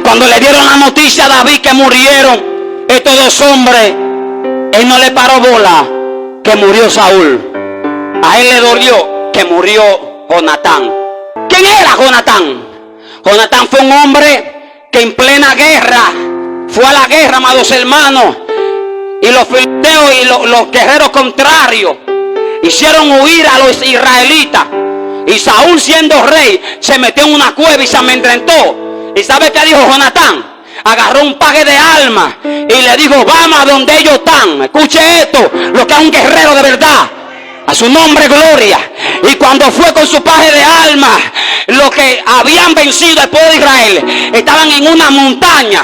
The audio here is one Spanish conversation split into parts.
Cuando le dieron la noticia a David que murieron estos dos hombres, él no le paró bola que murió Saúl. A él le dolió que murió Jonatán. ¿Quién era Jonatán? Jonatán fue un hombre que en plena guerra fue a la guerra, amados hermanos, y los filisteos y los guerreros contrarios hicieron huir a los israelitas. Y Saúl, siendo rey, se metió en una cueva y se amedrentó. ¿Y sabe qué dijo Jonatán? Agarró un paje de alma y le dijo: vamos a donde ellos están. Escuche esto, lo que es un guerrero de verdad. A su nombre gloria. Y cuando fue con su paje de alma, los que habían vencido al pueblo de Israel estaban en una montaña.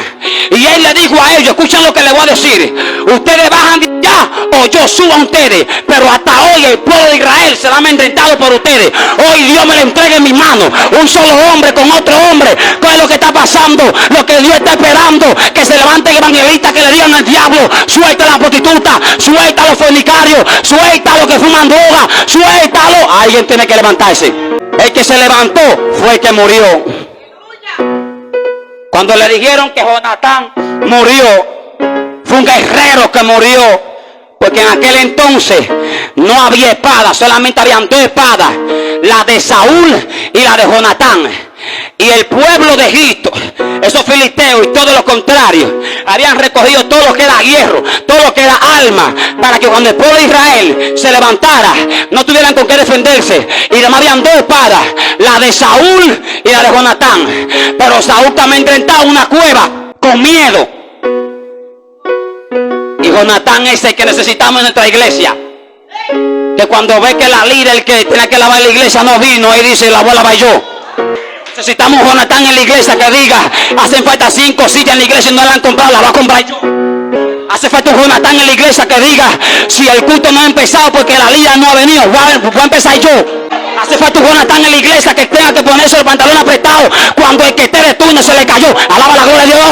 Y él le dijo a ellos: escuchen lo que les voy a decir. Ustedes bajan de allá o yo subo a ustedes. Pero hasta hoy el pueblo de Israel será amedrentado por ustedes. Hoy Dios me lo entrega en mis manos. Un solo hombre con otro hombre. ¿Qué es lo que está pasando? Lo que Dios está esperando. Que se levante el evangelista, que le digan al diablo: suelta a la prostituta, suelta a los fornicarios, suelta a los que fuman droga, suéltalo. Alguien tiene que levantarse. El que se levantó fue el que murió. Cuando le dijeron que Jonatán murió, fue un guerrero que murió. Porque en aquel entonces no había espada, solamente habían dos espadas, la de Saúl y la de Jonatán. Y el pueblo de Egipto, esos filisteos y todo lo contrario, habían recogido todo lo que era hierro, todo lo que era alma, para que cuando el pueblo de Israel se levantara, no tuvieran con qué defenderse. Y además habían dos espadas, la de Saúl y la de Jonatán. Pero Saúl también enfrentaba una cueva con miedo. Y Jonatán es el que necesitamos en nuestra iglesia. Que cuando ve que la líder que tenía que lavar la iglesia no vino, ahí dice: la voy a lavar yo. Necesitamos Jonatán en la iglesia que diga: hacen falta 5 sillas en la iglesia y no la han comprado, la voy a comprar yo. Hace falta un Jonatán en la iglesia que diga: si el culto no ha empezado porque la líder no ha venido, voy a empezar yo. Hace falta un Jonatán en la iglesia que tenga que ponerse el pantalón apretado cuando el que esté de turno se le cayó. Alaba la gloria de Dios,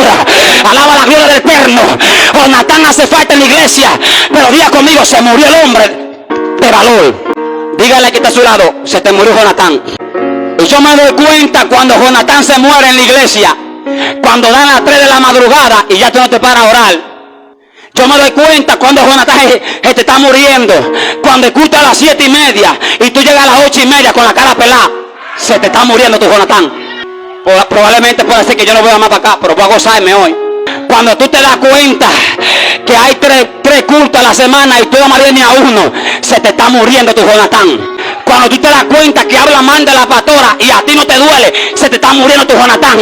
alaba la gloria del Eterno. Jonatán hace falta en la iglesia. Pero diga conmigo: se murió el hombre de valor. Dígale que está a su lado: se te murió Jonatán. Y yo me doy cuenta cuando Jonatán se muere en la iglesia, cuando dan las 3 de la madrugada y ya tú no te paras a orar. Yo me doy cuenta cuando Jonatán te está muriendo, cuando escuchas a las 7:30 y tú llegas a las 8:30 con la cara pelada. Se te está muriendo tu Jonatán. Probablemente puede ser que yo no voy a más para acá, pero voy a gozarme hoy. Cuando tú te das cuenta que hay tres cultos a la semana y tú no vas ni a uno, se te está muriendo tu Jonatán. Cuando tú te das cuenta que habla mal de la pastora y a ti no te duele, se te está muriendo tu Jonatán.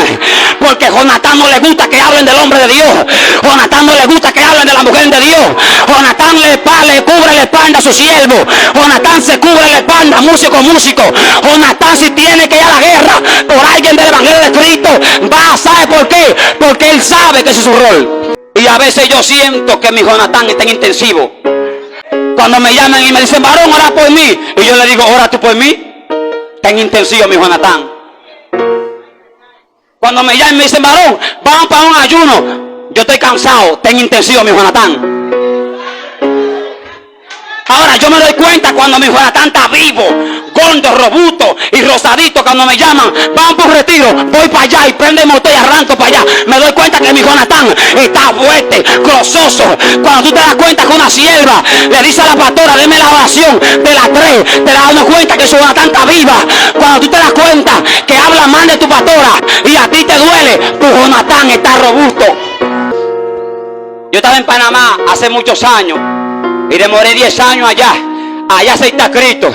Porque Jonatán no le gusta que hablen del hombre de Dios. Jonatán no le gusta que hablen de la mujer de Dios. Jonatán le cubre la espalda a su siervo. Jonatán se cubre la espalda, músico. Jonatán, si tiene que ir a la guerra por alguien del evangelio de Cristo, va. ¿Sabe por qué? Porque él sabe que ese es su rol. Y a veces yo siento que mi Jonatán está en intensivo. Cuando me llaman y me dicen: varón, ora por mí, y yo le digo: ora tú por mí. Está en intensivo mi Jonatán. Cuando me llaman y me dicen: varón, vamos para un ayuno, yo estoy cansado. Está en intensivo mi Jonatán. Ahora yo me doy cuenta cuando mi Jonatán está vivo, gordo, robusto y rosadito. Cuando me llaman: vamos por un retiro, voy para allá y prende el motor y arranco para allá. Me doy cuenta que mi Jonatán está fuerte, grososo. Cuando tú te das cuenta que una sierva le dice a la pastora: deme la oración de las 3, te das dando cuenta que su Jonatán está viva. Cuando tú te das cuenta que habla mal de tu pastora y a ti te duele, tu Jonatán está robusto. Yo estaba en Panamá hace muchos años y demoré 10 años allá. Allá se está Cristo.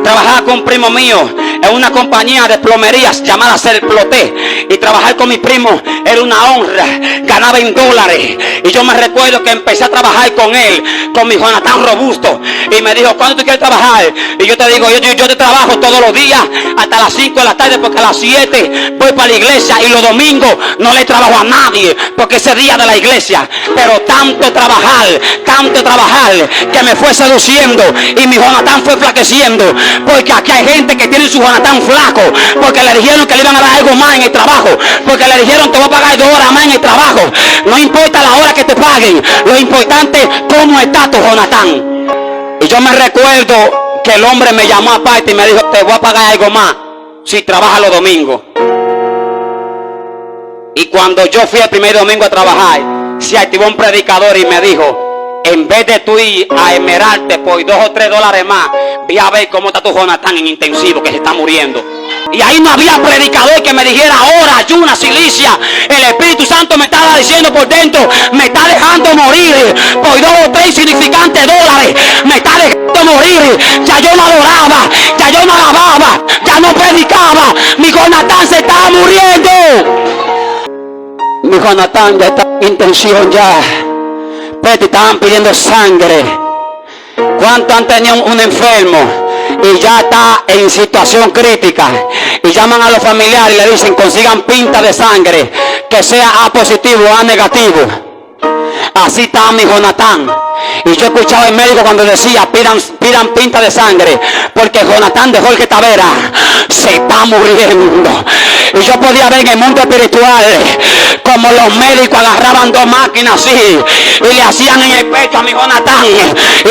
Trabajaba con un primo mío en una compañía de plomerías llamada Serploté. Y trabajar con mi primo era una honra. Ganaba en dólares. Y yo me recuerdo que empecé a trabajar con él, con mi Jonatán robusto. Y me dijo: ¿cuándo tú quieres trabajar? Y yo te digo: yo te trabajo todos los días hasta las 5 de la tarde, porque a las 7 voy para la iglesia. Y los domingos no le trabajo a nadie, porque ese día de la iglesia. Pero tanto trabajar, que me fue seduciendo. Y mi Jonatán fue flaqueciendo. Porque aquí hay gente que tiene su Jonatán flaco, porque le dijeron que le iban a dar algo más en el trabajo, porque le dijeron: te voy a pagar 2 horas más en el trabajo. No importa la hora que te paguen, lo importante es cómo está tu Jonatán. Y yo me recuerdo que el hombre me llamó aparte y me dijo: te voy a pagar algo más si trabajas los domingos. Y cuando yo fui el primer domingo a trabajar, se activó un predicador y me dijo: en vez de tú ir a esmerarte por $2 o $3 más, ve a ver cómo está tu Jonathan en intensivo, que se está muriendo. Y ahí no había predicador que me dijera: ora, ayuna, silicia. El Espíritu Santo me estaba diciendo por dentro: me está dejando morir por 2 o 3 insignificantes dólares. Me está dejando morir. Ya yo no adoraba, ya yo no alababa, ya no predicaba. Mi Jonathan se estaba muriendo. Mi Jonathan ya está en intención ya. Pero te estaban pidiendo sangre. ¿Cuántos han tenido un enfermo y ya está en situación crítica? Y llaman a los familiares y le dicen: consigan pinta de sangre, que sea A positivo o A negativo. Así está mi Jonathan. Y yo escuchaba al médico cuando decía: pidan pinta de sangre, porque Jonathan de Jorge Tavera se está muriendo. Y yo podía ver en el mundo espiritual como los médicos agarraban 2 máquinas así y le hacían en el pecho a mi Jonathan,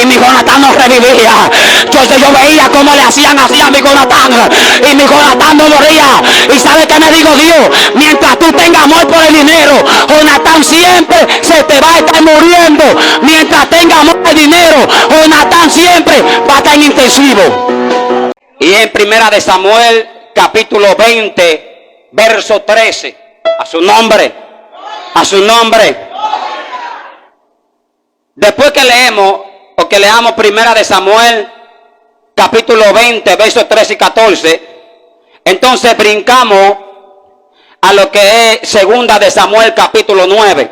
y mi Jonathan no revivía. Yo veía cómo le hacían así a mi Jonathan y mi Jonathan no moría. Y ¿sabe qué me dijo Dios? Mientras tú tengas amor por el dinero, Jonathan siempre se te va a estar muriendo. Mientras tenga amor por el dinero, Jonathan siempre va a estar en intensivo. Y en Primera de Samuel capítulo 20 verso 13, a su nombre, a su nombre. Después que leemos o que leamos Primera de Samuel capítulo 20 versos 13 y 14, entonces brincamos a lo que es Segunda de Samuel capítulo 9.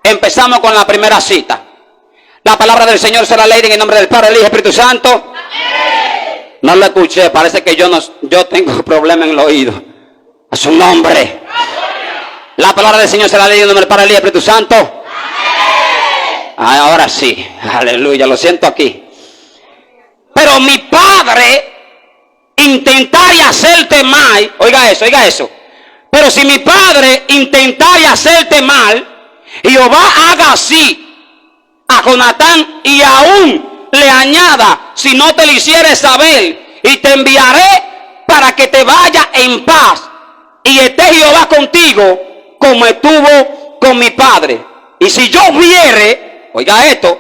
Empezamos con la primera cita. La palabra del Señor será leída en el nombre del Padre, del Hijo y del Espíritu Santo. Amén. No lo escuché, parece que yo tengo problema en el oído. A su nombre. La palabra del Señor será leída en el nombre del Padre, del Hijo y del Espíritu Santo. Amén. Ahora sí, aleluya, lo siento aquí. Pero mi padre intentara hacerte mal, oiga eso. Pero si mi padre intentara hacerte mal, Jehová haga así a Jonatán y aún le añada, si no te lo hicieres saber, y te enviaré para que te vaya en paz, y esté Jehová contigo como estuvo con mi padre. Y si yo viere, oiga esto,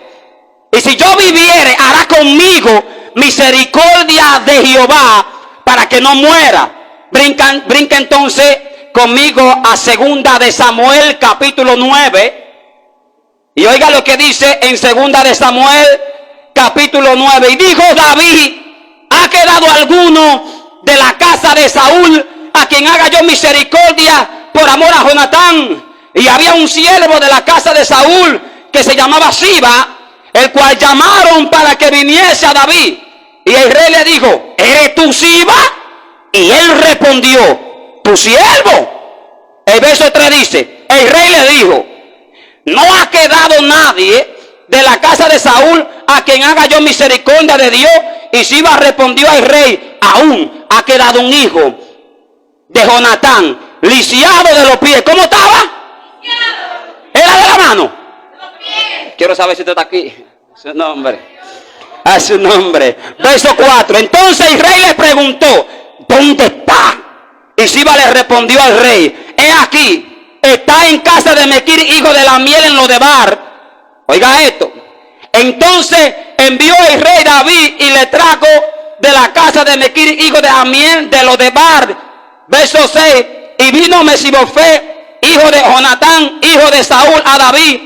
y si yo viviere, hará conmigo misericordia de Jehová para que no muera. Brinca entonces conmigo a Segunda de Samuel capítulo 9. Y oiga lo que dice en Segunda de Samuel capítulo 9. Y dijo David: ¿ha quedado alguno de la casa de Saúl a quien haga yo misericordia por amor a Jonatán? Y había un siervo de la casa de Saúl que se llamaba Siba, el cual llamaron para que viniese a David. Y el rey le dijo: ¿eres tú Siba? Y él respondió: tu siervo. El verso 3 dice: el rey le dijo: no ha quedado nadie de la casa de Saúl a quien haga yo misericordia de Dios. Y Siba respondió al rey: aún ha quedado un hijo de Jonatán, lisiado de los pies. ¿Cómo estaba? ¿Era de la mano? Quiero saber si usted está aquí. Su nombre. A su nombre. Verso 4. Entonces el rey le preguntó: ¿dónde está? Y Siba le respondió al rey: he aquí, está en casa de Mequir, hijo de la miel, en Lodebar. Oiga esto. Entonces envió el rey David y le trajo de la casa de Mequir, hijo de la miel, de Lodebar. Verso 6. Y vino Mesibofet, hijo de Jonatán, hijo de Saúl, a David,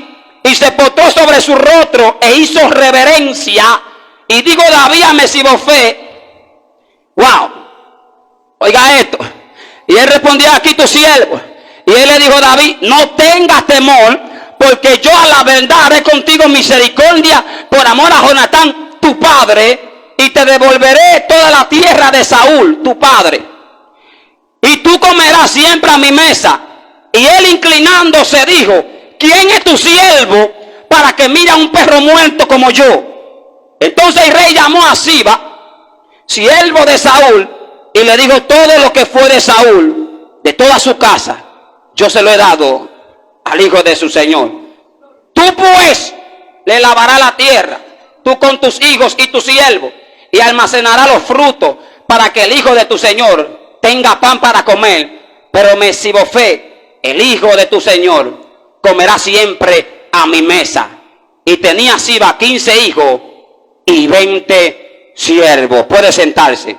y se postró sobre su rostro e hizo reverencia. Y dijo David a Mesibofet: wow, oiga esto. Y él respondió: aquí tu siervo. Y él le dijo a David: no tengas temor, porque yo a la verdad haré contigo misericordia por amor a Jonatán tu padre, y te devolveré toda la tierra de Saúl tu padre, y tú comerás siempre a mi mesa. Y él, inclinándose, dijo: ¿quién es tu siervo para que mire a un perro muerto como yo? Entonces el rey llamó a Siba, siervo de Saúl, y le dijo: todo lo que fue de Saúl, de toda su casa, yo se lo he dado al hijo de su señor. Tú pues le lavarás la tierra, tú con tus hijos y tu siervo, y almacenarás los frutos para que el hijo de tu señor tenga pan para comer. Pero Mesibofet el hijo de tu señor comerá siempre a mi mesa. Y tenía Siba 15 hijos y 20 siervos. Puede sentarse.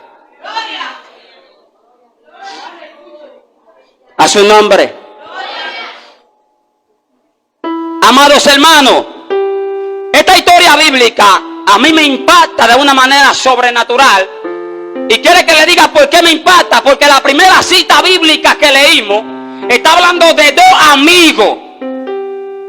A su nombre. Amados hermanos, esta historia bíblica a mí me impacta de una manera sobrenatural. Y quiere que le diga por qué me impacta. Porque la primera cita bíblica que leímos está hablando de dos amigos.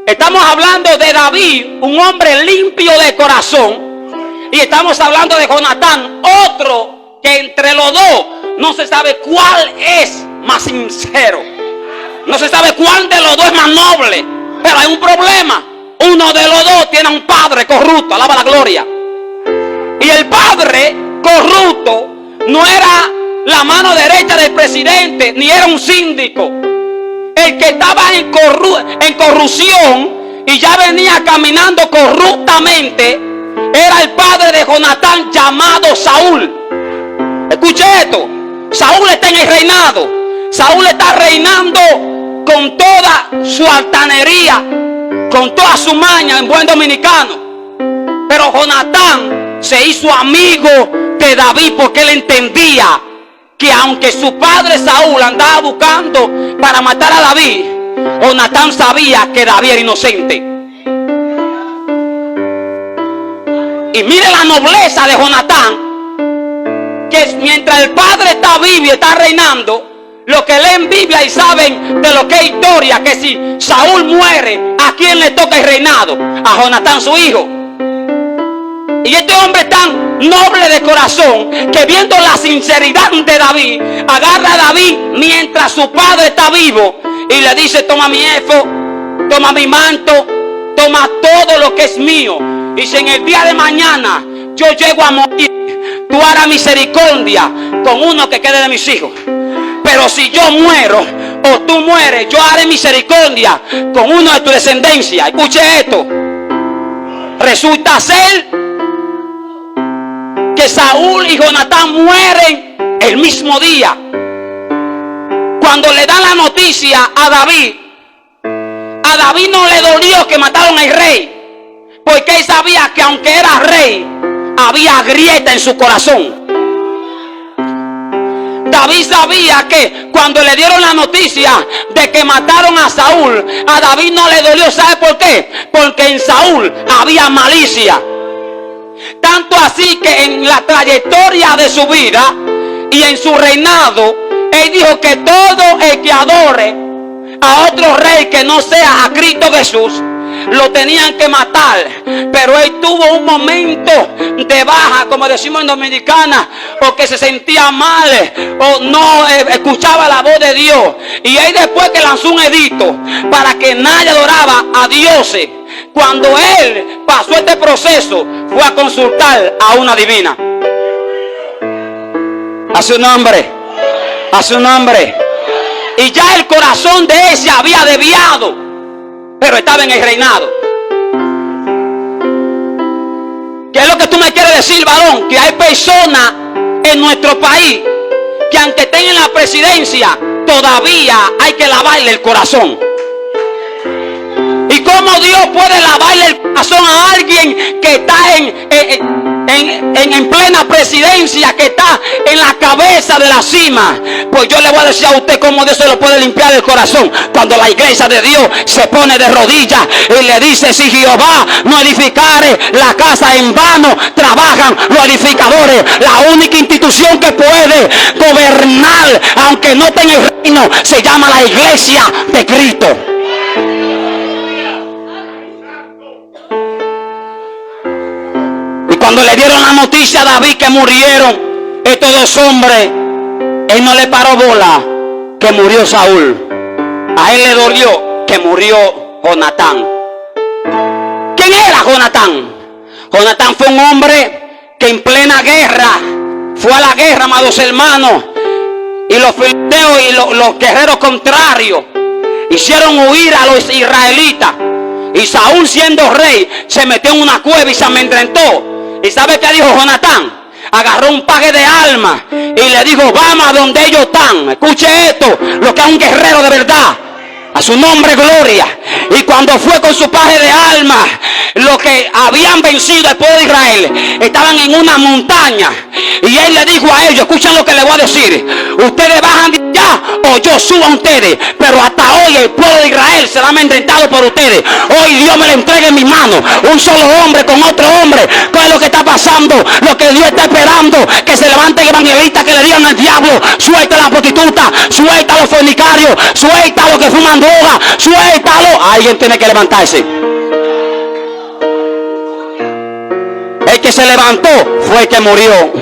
Estamos hablando de David, un hombre limpio de corazón. Y estamos hablando de Jonatán, otro que entre los dos no se sabe cuál es más sincero. No se sabe cuál de los dos es más noble. Pero hay un problema. Uno de los dos tiene un padre corrupto, alaba la gloria. Y el padre corrupto no era la mano derecha del presidente, ni era un síndico. El que estaba en corrupción y ya venía caminando corruptamente era el padre de Jonatán, llamado Saúl. Escuche esto. Saúl está en el reinado. Saúl está reinando con toda su altanería, con toda su maña en buen dominicano. Pero Jonatán se hizo amigo de David porque él entendía que aunque su padre Saúl andaba buscando para matar a David, Jonatán sabía que David era inocente. Y mire la nobleza de Jonatán, que mientras el padre está vivo y está reinando, lo que leen Biblia y saben de lo que es historia, que si Saúl muere, ¿a quién le toca el reinado? A Jonatán, su hijo. Y este hombre tan noble de corazón, que viendo la sinceridad de David, agarra a David mientras su padre está vivo y le dice: toma mi efod, toma mi manto, toma todo lo que es mío. Y si en el día de mañana yo llego a morir, tú harás misericordia con uno que quede de mis hijos. Pero si yo muero o tú mueres, yo haré misericordia con uno de tu descendencia. Escuche esto. Resulta ser que Saúl y Jonatán mueren el mismo día. Cuando le dan la noticia a David no le dolió que mataron al rey, porque él sabía que aunque era rey, había grieta en su corazón. David sabía que cuando le dieron la noticia de que mataron a Saúl, a David no le dolió. ¿Sabe por qué? Porque en Saúl había malicia. Tanto así que en la trayectoria de su vida y en su reinado, él dijo que todo el que adore a otro rey que no sea a Cristo Jesús, lo tenían que matar. Pero él tuvo un momento de baja, como decimos en Dominicana, o que se sentía mal, o no escuchaba la voz de Dios. Y él, después que lanzó un edicto para que nadie adoraba a dioses, cuando él pasó este proceso, fue a consultar a una divina. A su nombre. A su nombre. Y ya el corazón de él se había desviado, pero estaba en el reinado. ¿Qué es lo que tú me quieres decir, varón? Que hay personas en nuestro país que aunque estén en la presidencia, todavía hay que lavarle el corazón. ¿Y cómo Dios puede lavarle el corazón a alguien que está en plena presidencia, que está en la cabeza de la cima? Pues yo le voy a decir a usted cómo Dios se lo puede limpiar el corazón. Cuando la iglesia de Dios se pone de rodillas y le dice: si Jehová no edificare la casa, en vano trabajan los edificadores. La única institución que puede gobernar, aunque no esté en el reino, se llama la iglesia de Cristo. Cuando le dieron la noticia a David que murieron estos dos hombres, él no le paró bola que murió Saúl. A él le dolió que murió Jonatán. ¿Quién era Jonatán? Jonatán fue un hombre que en plena guerra fue a la guerra, amados hermanos, y los filisteos y los guerreros contrarios hicieron huir a los israelitas. Y Saúl, siendo rey, se metió en una cueva y se amedrentó. ¿Y sabe qué dijo Jonatán? Agarró un paje de armas y le dijo: vamos a donde ellos están. Escuche esto, lo que es un guerrero de verdad. A su nombre gloria. Y cuando fue con su paje de alma, los que habían vencido al pueblo de Israel estaban en una montaña. Y él le dijo a ellos, escuchen lo que le voy a decir: ustedes bajan de allá o yo subo a ustedes. Pero hasta hoy el pueblo de Israel será amedrentado por ustedes. Hoy Dios me le entrega en mis manos. Un solo hombre con otro hombre. ¿Qué es lo que está pasando? Lo que Dios está esperando, que se levante el evangelista, que le digan al diablo: suelta a la prostituta, suelta a los fornicarios, suelta a los que fuman droga, suéltalo. Alguien tiene que levantarse. El que se levantó fue el que murió.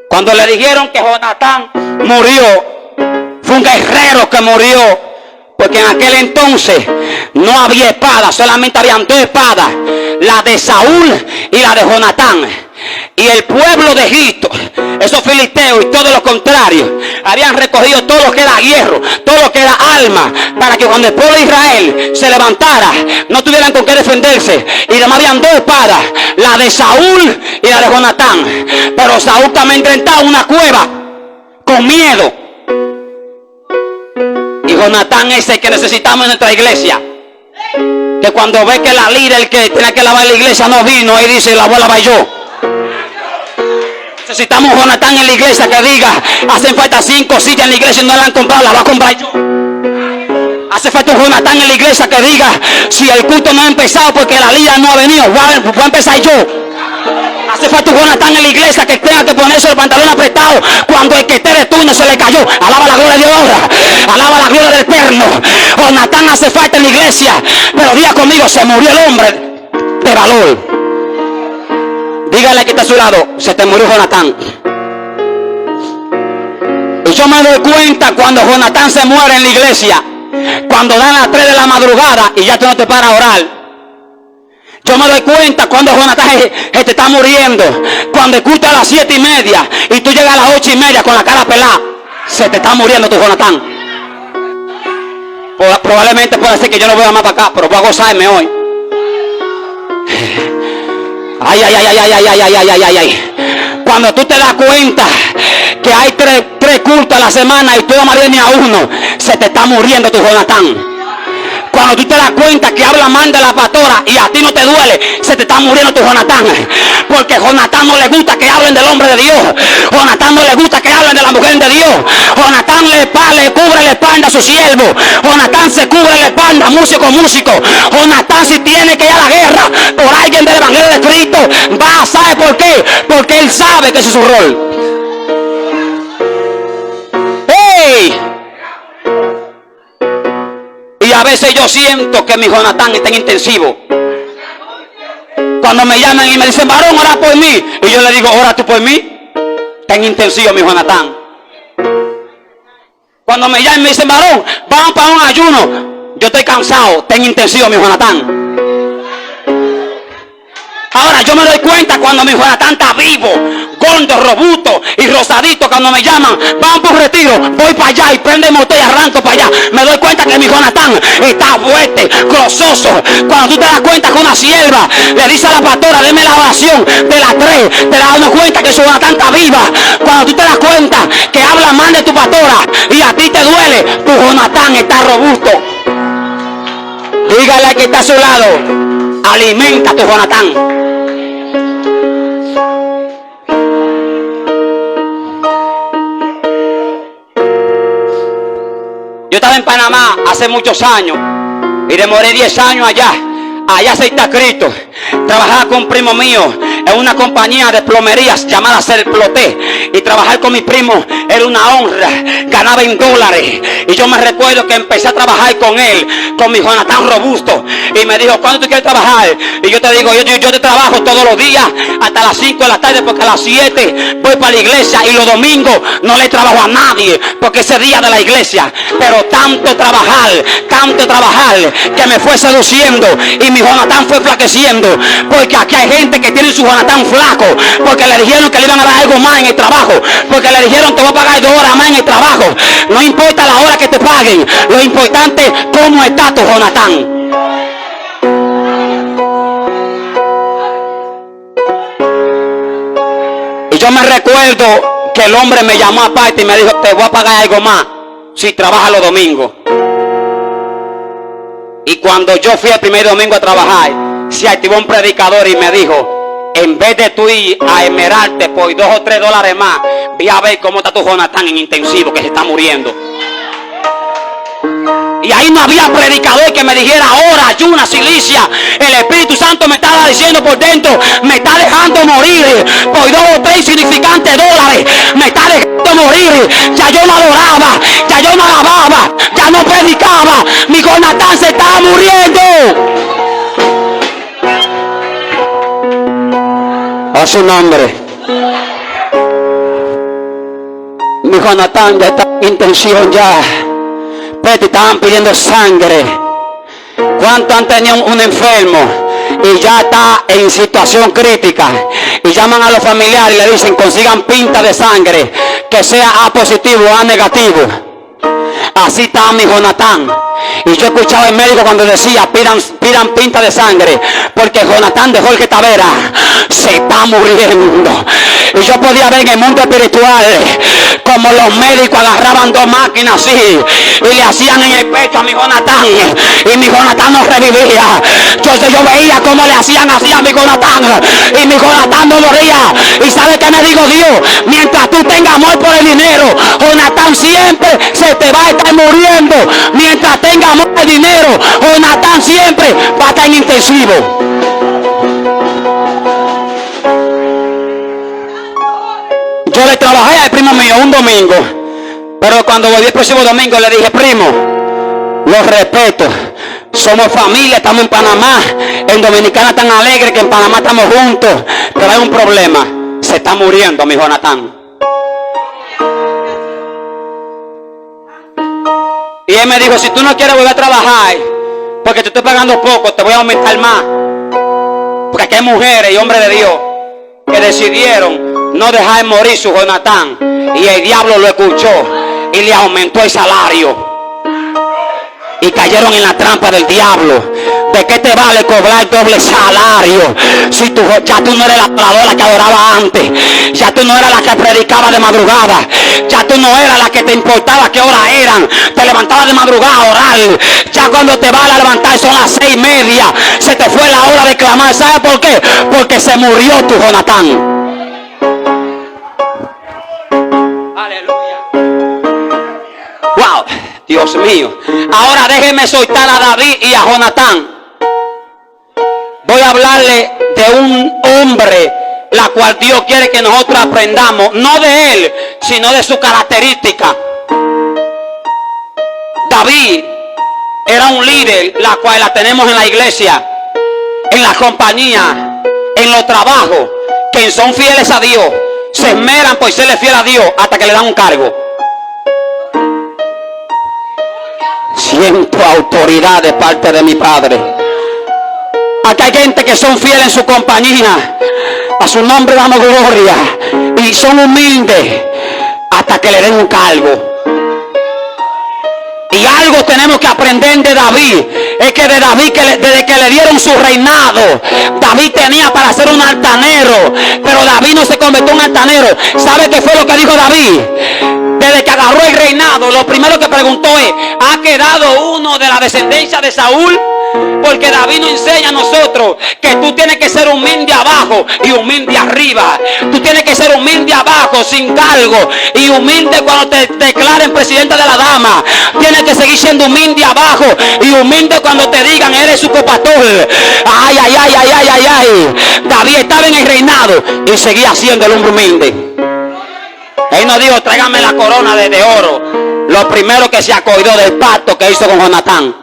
Cuando le dijeron que Jonatán murió, fue un guerrero que murió, porque en aquel entonces no había espada, solamente habían dos espadas, la de Saúl y la de Jonatán. Y el pueblo de Egipto, esos filisteos y todo lo contrario, habían recogido todo lo que era hierro, todo lo que era alma, para que cuando el pueblo de Israel se levantara, no tuvieran con qué defenderse. Y además habían dos espadas, la de Saúl y la de Jonatán. Pero Saúl también entraba en una cueva con miedo. Y Jonatán es el que necesitamos en nuestra iglesia, que cuando ve que la líder que tenía que lavar la iglesia no vino, y dice: la voy a lavar yo. Necesitamos Jonatán en la iglesia que diga: hacen falta 5 sillas en la iglesia y no la han comprado, la voy a comprar yo. Hace falta un Jonatán en la iglesia que diga: si el culto no ha empezado porque la líder no ha venido, voy a empezar yo. Hace falta un Jonatán en la iglesia que tenga que ponerse el pantalón apretado cuando el que esté de turno se le cayó. Alaba la gloria de Dios ahora. Alaba la gloria del Eterno. Jonatán hace falta en la iglesia. Pero diga conmigo: se murió el hombre de valor. Dígale que está a su lado: se te murió Jonatán. Y yo me doy cuenta cuando Jonatán se muere en la iglesia, cuando dan las 3 de la madrugada y ya tú no te paras a orar. Yo me doy cuenta cuando Jonatán te está muriendo, cuando el culto a las 7:30 y tú llegas a las 8:30 con la cara pelada. Se te está muriendo tu Jonatán. Probablemente puede ser que yo no voy a más para acá, pero voy a gozarme hoy. Ay, ay, ay, ay, ay, ay, ay, ay, ay, ay. Cuando tú te das cuenta que hay tres cultos a la semana y tú no marías ni a uno, se te está muriendo tu Jonatán. Cuando tú te das cuenta que habla mal de la pastora y a ti no te duele, se te está muriendo tu Jonatán. Porque Jonatán no le gusta que hablen del hombre de Dios. Jonatán no le gusta que hablen de la mujer de Dios. Jonatán le cubre la espalda a su siervo. Jonatán se cubre la espalda, músico. Jonatán, si tiene que ir a la guerra por alguien del evangelio de Cristo, va. ¿Sabe por qué? Porque él sabe que ese es su rol. ¡Hey! Y a veces yo siento que mi Jonatán está en intensivo. Cuando me llaman y me dicen: varón, ora por mí, y yo le digo: ora tú por mí. Está en intensivo mi Jonatán. Cuando me llaman y me dicen: varón, vamos para un ayuno, yo estoy cansado. Está en intensivo mi Jonatán. Ahora yo me doy cuenta cuando mi Jonatán está vivo, gordo, robusto y rosadito. Cuando me llaman: vamos por un retiro, voy para allá y prende el motor y arranco para allá. Me doy cuenta que mi Jonatán está fuerte, grososo. Cuando tú te das cuenta que una sierva le dice a la pastora: deme la oración de las 3, te das dando cuenta que su Jonatán está viva. Cuando tú te das cuenta que habla mal de tu pastora y a ti te duele, tu Jonatán está robusto. Dígale al que está a su lado: alimenta a tu Jonatán. Yo estaba en Panamá hace muchos años y demoré 10 años allá. Allá se está Cristo. Trabajaba con un primo mío en una compañía de plomerías llamada Serploté. Y trabajar con mi primo era una honra. Ganaba en dólares. Y yo me recuerdo que empecé a trabajar con él, con mi Jonatán robusto. Y me dijo: ¿cuándo tú quieres trabajar? Y yo te digo: yo te trabajo todos los días hasta las 5 de la tarde, porque a las 7 voy para la iglesia. Y los domingos no le trabajo a nadie, porque ese día de la iglesia. Pero tanto trabajar, que me fue seduciendo. Y mi Jonatán fue flaqueciendo. Porque aquí hay gente que tiene su Jonatán flaco, porque le dijeron que le iban a dar algo más en el trabajo, porque le dijeron: te voy a pagar 2 horas más en el trabajo. No importa la hora que te paguen, lo importante es cómo está tu Jonatán. Y yo me recuerdo que el hombre me llamó aparte y me dijo: te voy a pagar algo más. si trabaja los domingos? Y cuando yo fui el primer domingo a trabajar, se activó un predicador y me dijo: en vez de tú ir a esmerarte por $2 o $3 más, ve a ver cómo está tu Jonathan en intensivo, que se está muriendo. Y ahí no había predicador que me dijera: ora, ayuna, silicia. El Espíritu Santo me estaba diciendo por dentro: me está dejando morir por $2 o $3 insignificantes dólares. Me está dejando morir. Ya yo no adoraba, ya yo no alababa, ya no predicaba. Mi Jonathan se estaba muriendo. A su nombre. Mi Jonathan ya está en intención ya. Te estaban pidiendo sangre. ¿Cuántos han tenido un enfermo y ya está en situación crítica? Y llaman a los familiares y le dicen: consigan pinta de sangre, que sea A positivo o A negativo. Así está mi Jonathan. Y yo escuchaba el médico cuando decía: pidan pinta de sangre, porque Jonathan de Jorge Tavera se está muriendo. Y yo podía ver en el mundo espiritual como los médicos agarraban 2 máquinas así y le hacían en el pecho a mi Jonathan, y mi Jonathan no revivía. Yo veía cómo le hacían así a mi Jonathan y mi Jonathan no moría. Y ¿sabe qué me dijo Dios? Mientras tú tengas amor por el dinero, Jonathan siempre se te va a estar muriendo. Mientras tenga amor por el dinero, Jonathan siempre va a estar en intensivo. Yo le trabajé al primo mío un domingo, pero cuando volví el próximo domingo le dije: primo, los respeto, somos familia, estamos en Panamá, en Dominicana tan alegre que en Panamá estamos juntos, pero hay un problema, se está muriendo mi Jonathan. Y él me dijo: si tú no quieres volver a trabajar porque te estoy pagando poco, te voy a aumentar más. Porque aquí hay mujeres y hombres de Dios que decidieron no dejar morir su Jonathan, y el diablo lo escuchó y le aumentó el salario, y cayeron en la trampa del diablo. ¿De qué te vale cobrar doble salario si ya tú no eres la adoradora que adoraba antes? Ya tú no eras la que predicaba de madrugada, ya tú no eras la que te importaba qué hora eran, te levantabas de madrugada a orar. Ya cuando te vas a levantar son las 6:30, se te fue la hora de clamar. ¿Sabes por qué? Porque se murió tu Jonathan. Aleluya. Wow, Dios mío. Ahora déjenme soltar a David y a Jonatán. Voy a hablarle de un hombre, la cual Dios quiere que nosotros aprendamos, no de él, sino de su característica. David era un líder, la cual la tenemos en la iglesia, en la compañía, en los trabajos, que son fieles a Dios, se esmeran por serle fiel a Dios hasta que le dan un cargo. Siento autoridad de parte de mi Padre. Aquí hay gente que son fieles en su compañía, a su nombre damos gloria, y son humildes hasta que le den un cargo. Y algo tenemos que aprender de David, es que de David, desde que le dieron su reinado, David tenía para ser un altanero, pero David no se convirtió en altanero. ¿Sabe qué fue lo que dijo David? Desde que agarró el reinado, lo primero que preguntó es: ¿ha quedado uno de la descendencia de Saúl? Porque David nos enseña a nosotros que tú tienes que ser humilde abajo y humilde arriba. Tú tienes que ser humilde abajo sin cargo y humilde cuando te declaren presidente de la dama. Tienes que seguir siendo humilde abajo y humilde cuando te digan eres su copastor. Ay, ay, ay, ay, ay, ay, ay. David estaba en el reinado y seguía siendo el hombre humilde. Él no dijo: tráigame la corona de oro. Lo primero que se acordó del pacto que hizo con Jonatán.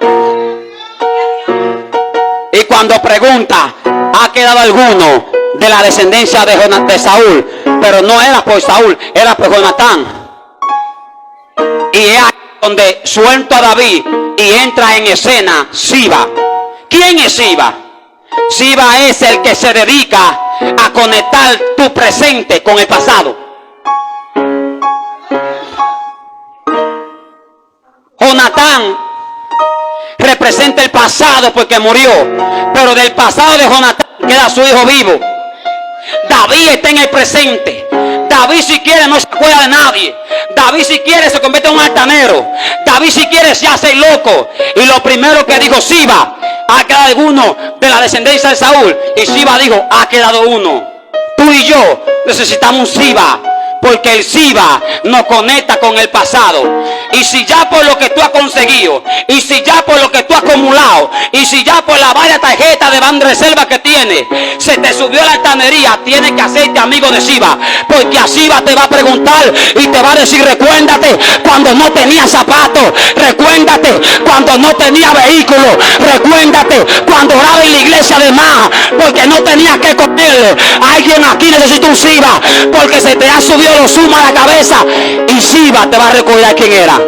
Y cuando pregunta: ¿ha quedado alguno de la descendencia de Saúl? Pero no era por Saúl, era por Jonatán. Y es ahí donde suelto a David y entra en escena Siba. ¿Quién es Siba? Siba es el que se dedica a conectar tu presente con el pasado. Jonatán representa el pasado porque murió, pero del pasado de Jonatán queda su hijo vivo. David está en el presente. David si quiere no se acuerda de nadie. David si quiere se convierte en un altanero. David si quiere se hace loco. Y lo primero que dijo Siba, ha quedado uno de la descendencia de Saúl. Y Siba dijo, ha quedado uno. Tú y yo necesitamos un Siba. Porque el Siba nos conecta con el pasado. Y si ya por lo que tú has conseguido, y si ya por lo que tú has acumulado, y si ya por la varias tarjeta de Banreserva que tienes, se te subió la altanería, tienes que hacerte amigo de Siba. Porque a Siba te va a preguntar y te va a decir, recuérdate cuando no tenía zapatos, recuérdate cuando no tenía vehículo, recuérdate cuando oraba en la iglesia de más, porque no tenías que comer. Alguien aquí necesita un Siba, porque se te ha subido lo suma a la cabeza, y Siba te va a recordar quién era.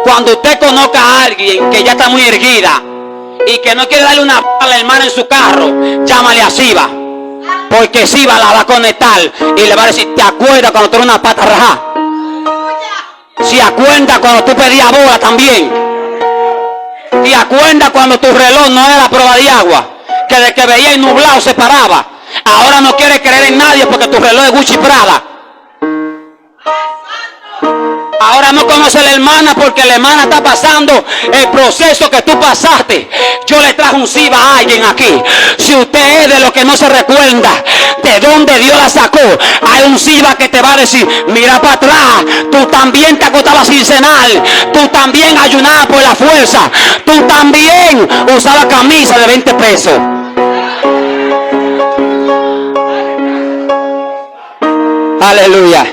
Cuando usted conozca a alguien que ya está muy erguida y que no quiere darle una a la hermana en su carro, llámale a Siba, porque Siba la va a conectar y le va a decir, ¿te acuerdas cuando tú eras una pata rajada? ¿Se acuerdas cuando tú pedías bola también? ¿Te acuerdas cuando tu reloj no era prueba de agua? Que de que veía el nublado se paraba. Ahora no quiere creer en nadie porque tu reloj es Gucci Prada. Ahora no conoce a la hermana porque la hermana está pasando el proceso que tú pasaste. Yo le traje un Siba a alguien aquí. Si usted es de los que no se recuerda de dónde Dios la sacó, hay un Siba que te va a decir, mira para atrás, tú también te acostabas sin cenar, tú también ayunabas por la fuerza, tú también usabas camisa de 20 pesos. Aleluya.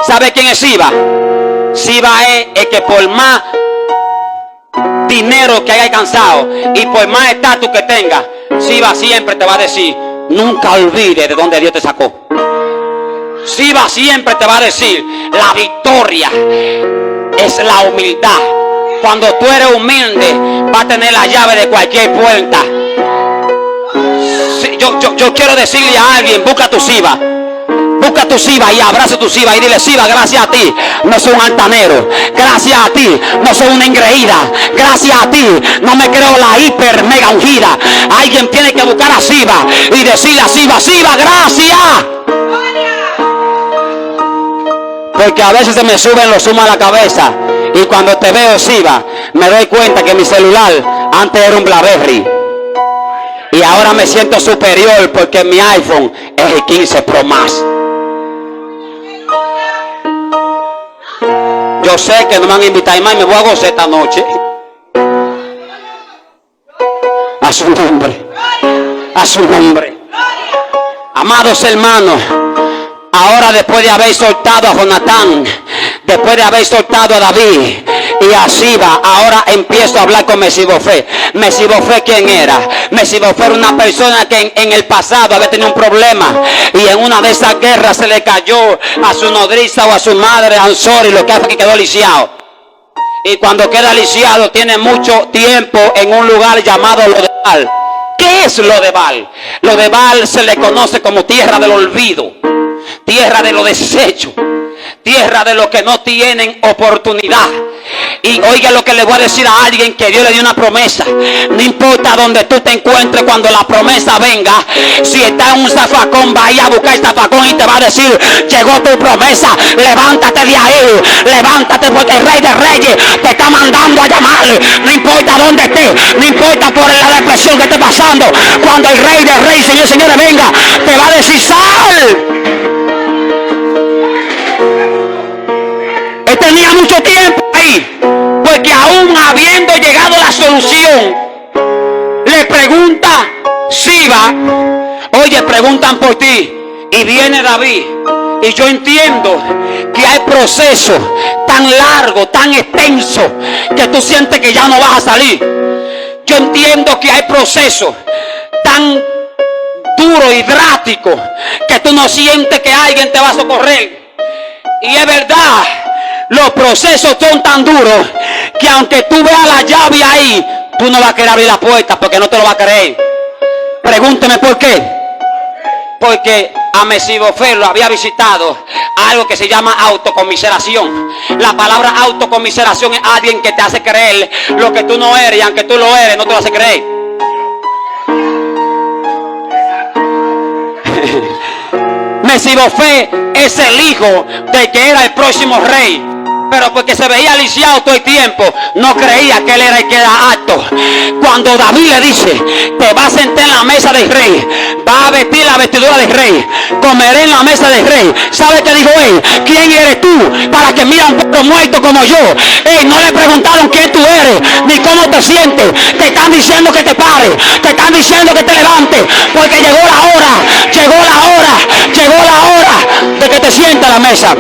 ¿Sabe quién es Siba? Siba es el que por más dinero que haya alcanzado y por más estatus que tenga, Siba siempre te va a decir, nunca olvides de dónde Dios te sacó. Siba siempre te va a decir, la victoria es la humildad. Cuando tú eres humilde, vas a tener la llave de cualquier puerta. Yo quiero decirle a alguien, busca tu Siba. Busca tu Siba y abraza tu Siba y dile, Siba, gracias a ti no soy un altanero, gracias a ti no soy una engreída, gracias a ti no me creo la hiper mega ungida. Alguien tiene que buscar a Siba y decirle a Siba, Siba, gracias. Porque a veces se me suben los humos a la cabeza y cuando te veo, Siba, me doy cuenta que mi celular antes era un BlackBerry y ahora me siento superior porque mi iPhone es el 15 Pro Max. Yo sé que no me van a invitar más y me voy a gozar esta noche. A su nombre. A su nombre. Amados hermanos, ahora después de haber soltado a Jonatán, después de haber soltado a David y a Siba, ahora empiezo a hablar con Mesibofet. Mesibofet, ¿quién era? Mesibofet era una persona que en el pasado había tenido un problema y en una de esas guerras se le cayó a su nodriza o a su madre Ansori, lo que hace que quedó lisiado. Y cuando queda lisiado tiene mucho tiempo en un lugar llamado Lodebar. ¿Qué es Lodebar? Lodebar se le conoce como tierra del olvido, tierra de los desechos, tierra de los que no tienen oportunidad. Y oiga lo que le voy a decir a alguien que Dios le dio una promesa. No importa donde tú te encuentres cuando la promesa venga. Si está en un zafacón, va a ir a buscar el zafacón y te va a decir, llegó tu promesa. Levántate de ahí, levántate porque el Rey de Reyes te está mandando a llamar. No importa dónde esté, no importa por la depresión que esté pasando. Cuando el Rey de Reyes, Señor, señores, venga, te va a decir, sal. Él tenía mucho tiempo ahí, porque aún habiendo llegado la solución, le pregunta Siba, oye, preguntan por ti, y viene David, y yo entiendo que hay procesos tan largos, tan extensos, que tú sientes que ya no vas a salir. Yo entiendo que hay procesos tan duros y drásticos, que tú no sientes que alguien te va a socorrer. Y es verdad, los procesos son tan duros que aunque tú veas la llave ahí, tú no vas a querer abrir la puerta porque no te lo vas a creer. Pregúnteme por qué. Porque a Mesibofet lo había visitado algo que se llama autocomiseración. La palabra autocomiseración es alguien que te hace creer lo que tú no eres, y aunque tú lo eres, no te lo hace creer. Mesibofé es el hijo del que era el próximo rey. Pero porque se veía lisiado todo el tiempo, no creía que él era el que era apto. Cuando David le dice, te vas a sentar en la mesa del rey, vas a vestir la vestidura del rey, comeré en la mesa del rey. ¿Sabe qué dijo él? ¿Quién eres tú para que mira a un pueblo muerto como yo? No le preguntaron quién tú eres, ni cómo te sientes. Te están diciendo que te pares, te están diciendo que te levantes, porque llegó la hora de que te sientes a la mesa.